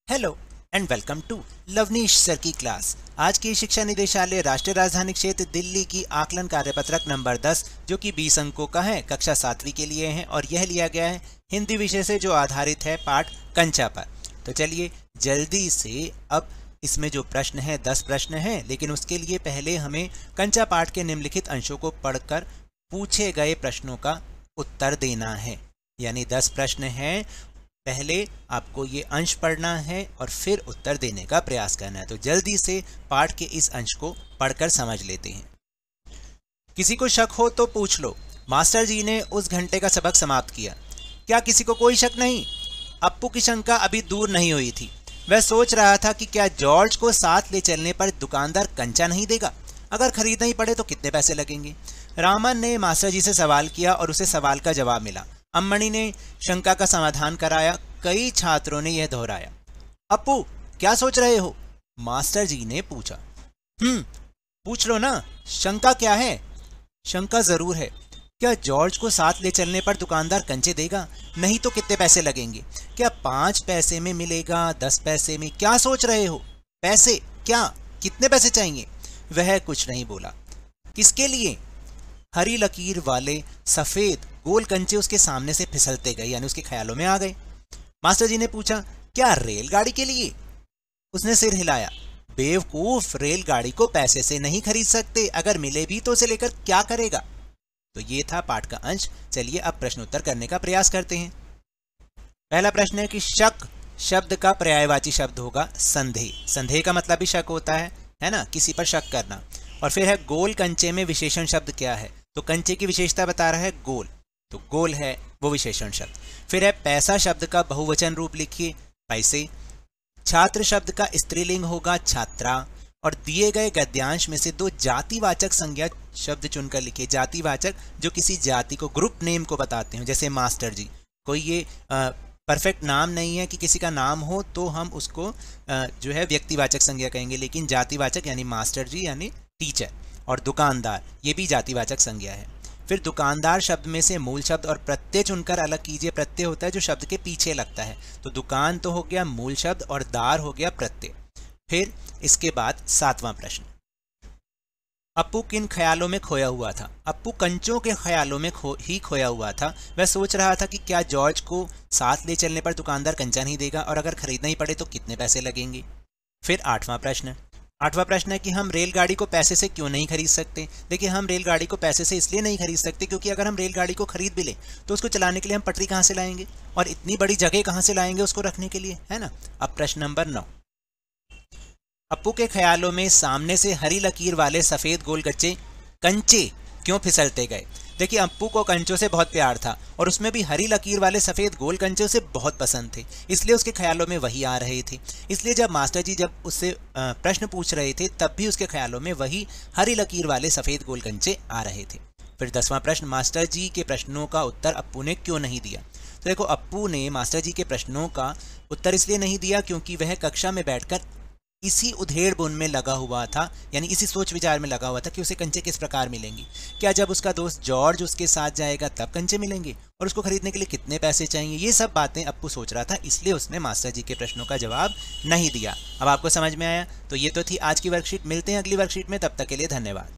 Hello and welcome to Lovneesh sir की क्लास। आज की शिक्षा निदेशालय राष्ट्रीय राजधानी क्षेत्र दिल्ली की आकलन कार्यपत्रक नंबर 10 जो कि 20 अंकों का है, कक्षा 7वीं के लिए है और यह लिया गया है हिंदी विषय से जो आधारित है पाठ कंचा पर। तो चलिए जल्दी से अब इसमें जो प्रश्न है 10 प्रश्न हैं, लेकिन उसके लिए पहले हमें कंचा पाठ के निम्नलिखित अंशों को पढ़कर पूछे गए प्रश्नों का उत्तर देना है। यानी 10 प्रश्न हैं, पहले आपको ये अंश पढ़ना है और फिर उत्तर देने का प्रयास करना है। तो जल्दी से पाठ के इस अंश को पढ़कर समझ लेते हैं। किसी को शक हो तो पूछ लो। मास्टर जी ने उस घंटे का सबक समाप्त किया। क्या किसी को कोई शक नहीं? अप्पू की शंका अभी दूर नहीं हुई थी। वह सोच रहा था कि क्या जॉर्ज को साथ ले चलने पर दुकानदार कंचा नहीं देगा? अगर खरीदना ही पड़े तो कितने पैसे लगेंगे? रामन ने मास्टर जी से सवाल किया और उसे सवाल का जवाब मिला। अम्मणी ने शंका का समाधान कराया। कई छात्रों ने यह दोहराया। अप्पू क्या सोच रहे हो? मास्टर जी ने पूछा। पूछ लो ना, शंका क्या है? शंका जरूर है। क्या जॉर्ज को साथ ले चलने पर दुकानदार कंचे देगा? नहीं तो कितने पैसे लगेंगे? क्या 5 पैसे में मिलेगा, 10 पैसे में? क्या सोच रहे हो? पैसे क्या? कितने पैसे चाहिए? वह कुछ नहीं बोला। किसके लिए? हरी लकीर वाले सफेद गोल कंचे उसके सामने से फिसलते गए, यानी उसके ख्यालों में आ गए। मास्टर जी ने पूछा, क्या रेलगाड़ी के लिए? उसने सिर हिलाया। बेवकूफ, रेलगाड़ी को पैसे से नहीं खरीद सकते। अगर मिले भी तो उसे लेकर क्या करेगा? तो ये था पाठ का अंश। चलिए अब प्रश्न उत्तर करने का प्रयास करते हैं। पहला प्रश्न है कि शक शब्द का पर्यायवाची शब्द होगा संदेह। संदेह का मतलब भी शक होता है ना, किसी पर शक करना। और फिर है गोल कंचे में विशेषण शब्द क्या है? तो कंचे की विशेषता बता रहा है गोल, तो गोल है वो विशेषण शब्द। फिर है पैसा शब्द का बहुवचन रूप लिखिए, पैसे। छात्र शब्द का स्त्रीलिंग होगा छात्रा। और दिए गए गद्यांश में से 2 जातिवाचक संज्ञा शब्द चुनकर लिखिए। जातिवाचक जो किसी जाति को, ग्रुप नेम को बताते हैं, जैसे मास्टर जी। कोई ये परफेक्ट नाम नहीं है कि किसी का नाम हो तो हम उसको जो है व्यक्तिवाचक संज्ञा कहेंगे, लेकिन जातिवाचक यानी मास्टर जी यानी टीचर। और दुकानदार ये भी जातिवाचक संज्ञा है। फिर दुकानदार शब्द में से मूल शब्द और प्रत्यय चुनकर अलग कीजिए। प्रत्यय होता है जो शब्द के पीछे लगता है। तो दुकान तो हो गया मूल शब्द और दार हो गया प्रत्यय। फिर इसके बाद 7वां प्रश्न, अप्पू किन ख्यालों में खोया हुआ था? अप्पू कंचों के ख्यालों में खोया हुआ था। वह सोच रहा था कि क्या जॉर्ज को साथ ले चलने पर दुकानदार कंचा नहीं देगा और अगर खरीदना ही पड़े तो कितने पैसे लगेंगे? फिर 8वां प्रश्न है कि हम रेलगाड़ी को पैसे से क्यों नहीं खरीद सकते? देखिए, हम रेलगाड़ी को पैसे से इसलिए नहीं खरीद सकते क्योंकि अगर हम रेलगाड़ी को खरीद भी लें तो उसको चलाने के लिए हम पटरी कहाँ से लाएंगे और इतनी बड़ी जगह कहाँ से लाएंगे उसको रखने के लिए, है ना। अब प्रश्न नंबर 9, अप्पू के ख्यालों में सामने से हरी लकीर वाले सफेद गोल कंचे क्यों फिसलते गए? देखिए, अप्पू को कंचों से बहुत प्यार था और उसमें भी हरी लकीर वाले सफेद गोल कंचे उसे बहुत पसंद थे, इसलिए उसके ख्यालों में वही आ रहे थे। इसलिए जब मास्टर जी जब उससे प्रश्न पूछ रहे थे तब भी उसके ख्यालों में वही हरी लकीर वाले सफेद गोल कंचे आ रहे थे। फिर 10वां प्रश्न, मास्टर जी के प्रश्नों का उत्तर अप्पू ने क्यों नहीं दिया? तो देखो, अप्पू ने मास्टर जी के प्रश्नों का उत्तर इसलिए नहीं दिया क्योंकि वह कक्षा में बैठकर इसी उधेड़ बुन में लगा हुआ था, यानी इसी सोच विचार में लगा हुआ था कि उसे कंचे किस प्रकार मिलेंगे। क्या जब उसका दोस्त जॉर्ज उसके साथ जाएगा तब कंचे मिलेंगे और उसको खरीदने के लिए कितने पैसे चाहिए? ये सब बातें अप्पू सोच रहा था, इसलिए उसने मास्टर जी के प्रश्नों का जवाब नहीं दिया। अब आपको समझ में आया? तो ये तो थी आज की वर्कशीट। मिलते हैं अगली वर्कशीट में, तब तक के लिए धन्यवाद।